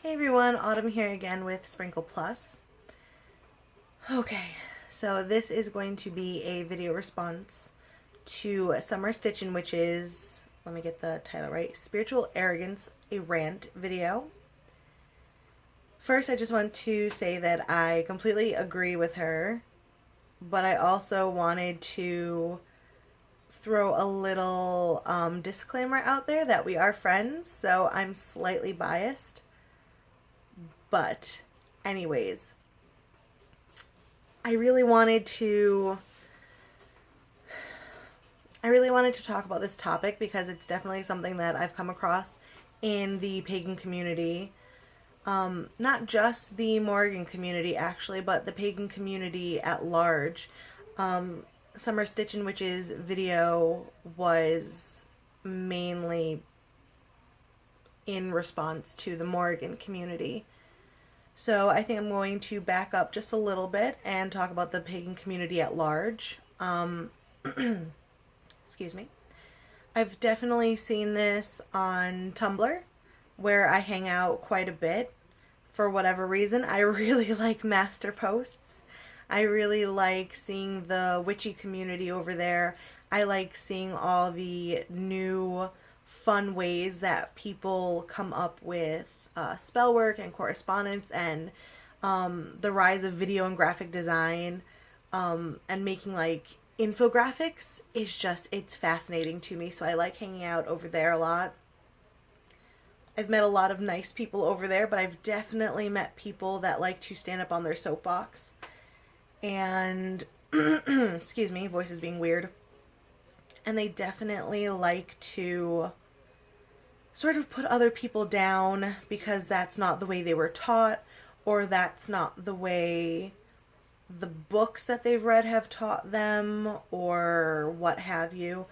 Hey everyone, Autumn here again with Sprinkle Plus. Okay, so this is going to be a video response to SummerStitchinWitch's, let me get the title right, Spiritual Arrogance, a Rant video. First, I just want to say that I completely agree with her, but I also wanted to throw a little disclaimer out there that we are friends, so I'm slightly biased. But anyways, I really wanted to talk about this topic because it's definitely something that I've come across in the pagan community. Not just the Morrigan community actually, but the pagan community at large. SummerStitchinWitch's video was mainly in response to the Morrigan community. So I think I'm going to back up just a little bit and talk about the pagan community at large. Excuse me. I've definitely seen this on Tumblr, where I hang out quite a bit. For whatever reason, I really like master posts. I really like seeing the witchy community over there. I like seeing all the new fun ways that people come up with spell work and correspondence, and the rise of video and graphic design, and making like infographics is just, it's fascinating to me. So I like hanging out over there a lot. I've met a lot of nice people over there, but I've definitely met people that like to stand up on their soapbox and excuse me, voice is being weird. And they definitely like to sort of put other people down because that's not the way they were taught, or that's not the way the books that they've read have taught them, or what have you.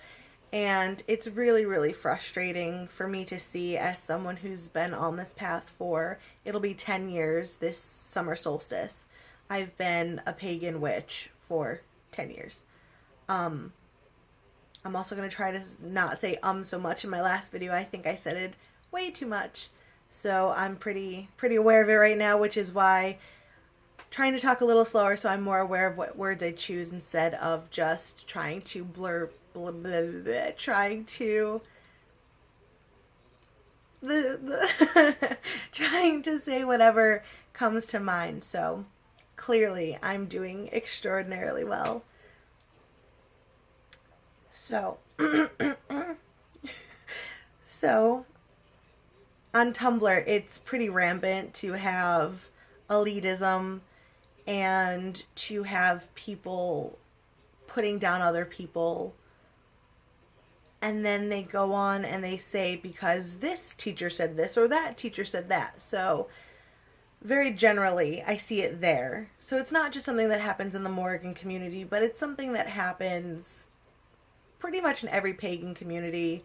And it's really, really frustrating for me to see, as someone who's been on this path for, it'll be 10 years this summer solstice. I've been a pagan witch for 10 years. I'm also going to try to not say so much in my last video. I think I said it way too much. So I'm pretty aware of it right now, which is why I'm trying to talk a little slower so I'm more aware of what words I choose instead of just trying to trying to say whatever comes to mind. So clearly I'm doing extraordinarily well. So, on Tumblr, it's pretty rampant to have elitism and to have people putting down other people. And then they go on and they say, because this teacher said this or that teacher said that. So, very generally, I see it there. So it's not just something that happens in the Morrigan community, but it's something that happens pretty much in every pagan community.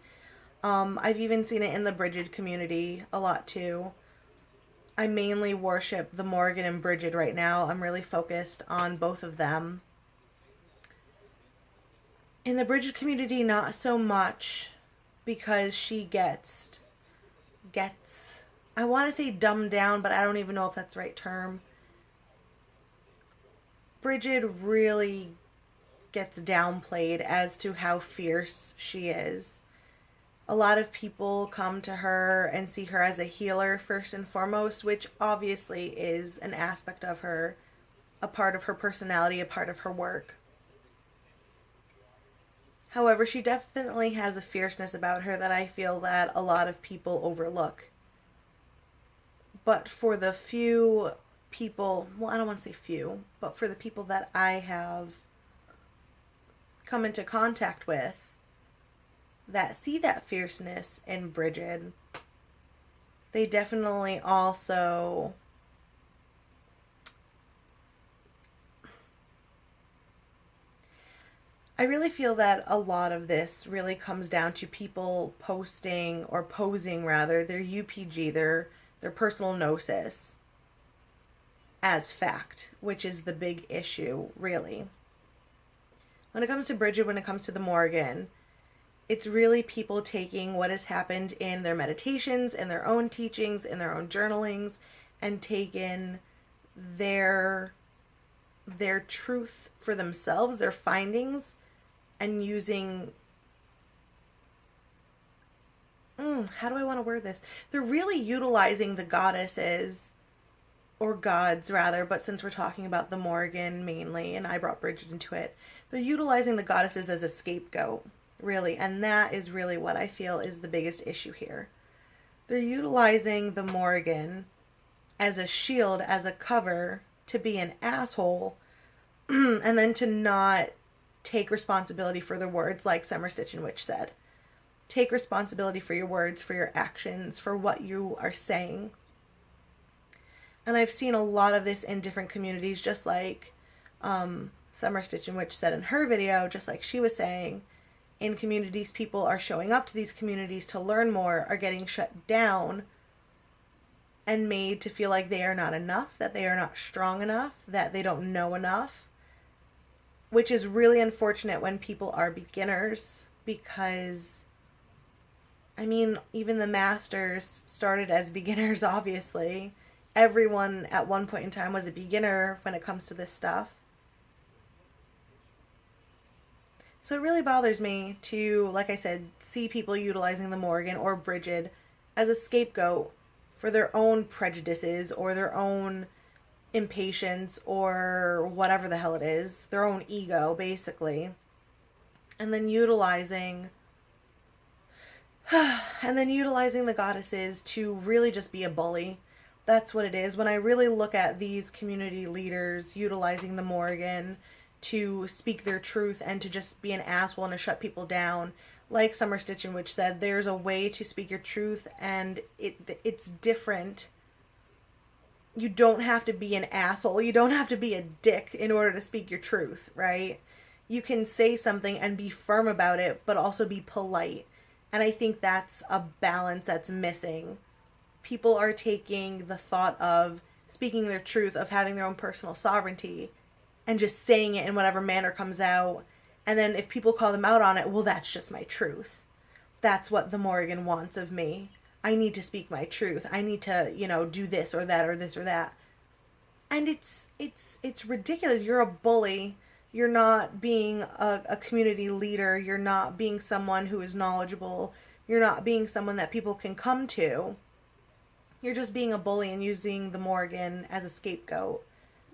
I've even seen it in the Bridget community a lot too. I mainly worship the Morrigan and Bridget right now. I'm really focused on both of them. In the Bridget community, not so much, because she gets, I want to say dumbed down, but I don't even know if that's the right term. Bridget really gets downplayed as to how fierce she is. A lot of people come to her and see her as a healer first and foremost, which obviously is an aspect of her, a part of her personality, a part of her work. However, she definitely has a fierceness about her that I feel that a lot of people overlook. But for the few people, well, I don't want to say few, but for the people that I have come into contact with that see that fierceness in Bridget, they definitely also I really feel that a lot of this really comes down to people posting, or posing rather, their UPG, their personal gnosis as fact, which is the big issue, really. When it comes to Bridget, when it comes to the Morrigan, It's really people taking what has happened in their meditations, in their own teachings, in their own journalings, and taking their truth for themselves, their findings, and using, how do I want to word this? They're really utilizing the goddesses, or gods rather, but since we're talking about the Morrigan mainly, and I brought Bridget into it, they're utilizing the goddesses as a scapegoat, really, and that is really what I feel is the biggest issue here. They're utilizing the Morrigan as a shield, as a cover, to be an asshole, and then to not take responsibility for their words, like SummerStitchinWitch said. Take responsibility for your words, for your actions, for what you are saying. And I've seen a lot of this in different communities, just like SummerStitchinWitch said in her video, just like she was saying. In communities, people are showing up to these communities to learn more, are getting shut down and made to feel like they are not enough, that they are not strong enough, that they don't know enough, which is really unfortunate when people are beginners, because, I mean, even the masters started as beginners, obviously. Everyone at one point in time was a beginner when it comes to this stuff. So it really bothers me to, like I said, see people utilizing the Morrigan or Bridget as a scapegoat for their own prejudices or their own impatience or whatever the hell it is, their own ego, basically. And then utilizing the goddesses to really just be a bully. That's what it is. When I really look at these community leaders utilizing the Morrigan to speak their truth and to just be an asshole and to shut people down, like SummerStitchinWitch said, there's a way to speak your truth, and it's different. You don't have to be an asshole. You don't have to be a dick in order to speak your truth, right? You can say something and be firm about it, but also be polite. And I think that's a balance that's missing. People are taking the thought of speaking their truth, of having their own personal sovereignty, and just saying it in whatever manner comes out. And then if people call them out on it, well, that's just my truth. That's what the Morrigan wants of me. I need to speak my truth. I need to, do this or that or this or that. And it's ridiculous. You're a bully. You're not being a community leader. You're not being someone who is knowledgeable. You're not being someone that people can come to. You're just being a bully and using the Morrigan as a scapegoat.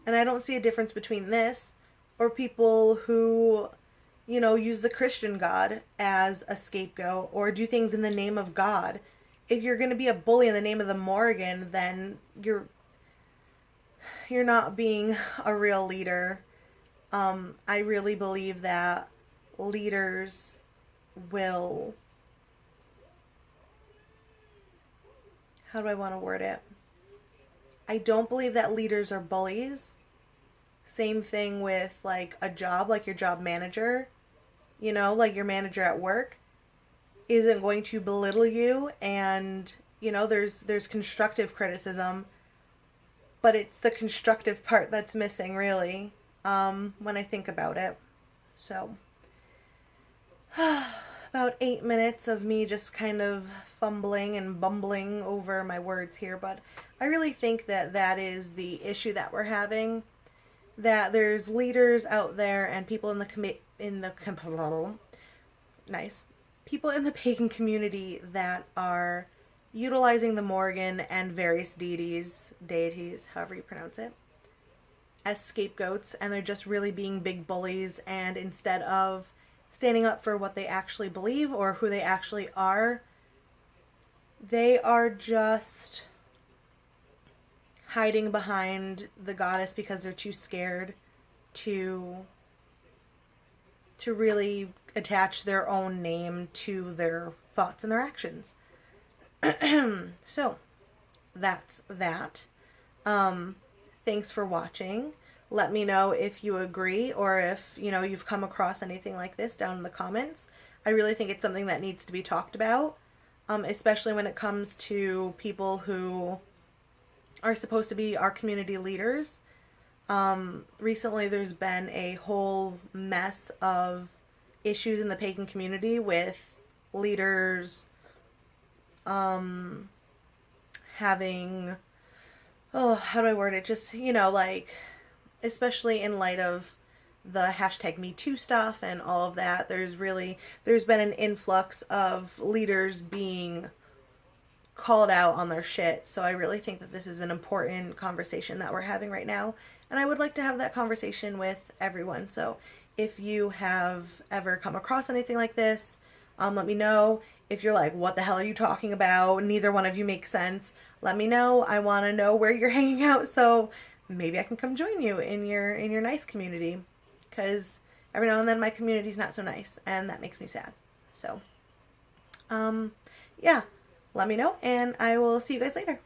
And I don't see a difference between this or people who, use the Christian God as a scapegoat or do things in the name of God. If you're going to be a bully in the name of the Morrigan, then you're not being a real leader. I really believe that leaders will, how do I want to word it? I don't believe that leaders are bullies. Same thing with like a job, like your job manager, like your manager at work isn't going to belittle you, and there's constructive criticism, but it's the constructive part that's missing, really, when I think about it. So about 8 minutes of me just kind of fumbling and bumbling over my words here, but I really think that is the issue that we're having, that there's leaders out there and people people in the pagan community that are utilizing the Morrigan and various deities, however you pronounce it, as scapegoats, and they're just really being big bullies, and instead of standing up for what they actually believe or who they actually are, they are just hiding behind the goddess because they're too scared to really attach their own name to their thoughts and their actions. So that's that. Thanks for watching. Let me know if you agree or if, you've come across anything like this down in the comments. I really think it's something that needs to be talked about, especially when it comes to people who are supposed to be our community leaders. Recently there's been a whole mess of issues in the pagan community with leaders having, oh, how do I word it? Just, like, especially in light of the hashtag Me Too stuff and all of that, there's been an influx of leaders being called out on their shit. So I really think that this is an important conversation that we're having right now. And I would like to have that conversation with everyone. So if you have ever come across anything like this, let me know. If you're like, what the hell are you talking about? Neither one of you makes sense. Let me know. I want to know where you're hanging out, so maybe I can come join you in your nice community. Because every now and then my community's not so nice, and that makes me sad. So, yeah, let me know, and I will see you guys later.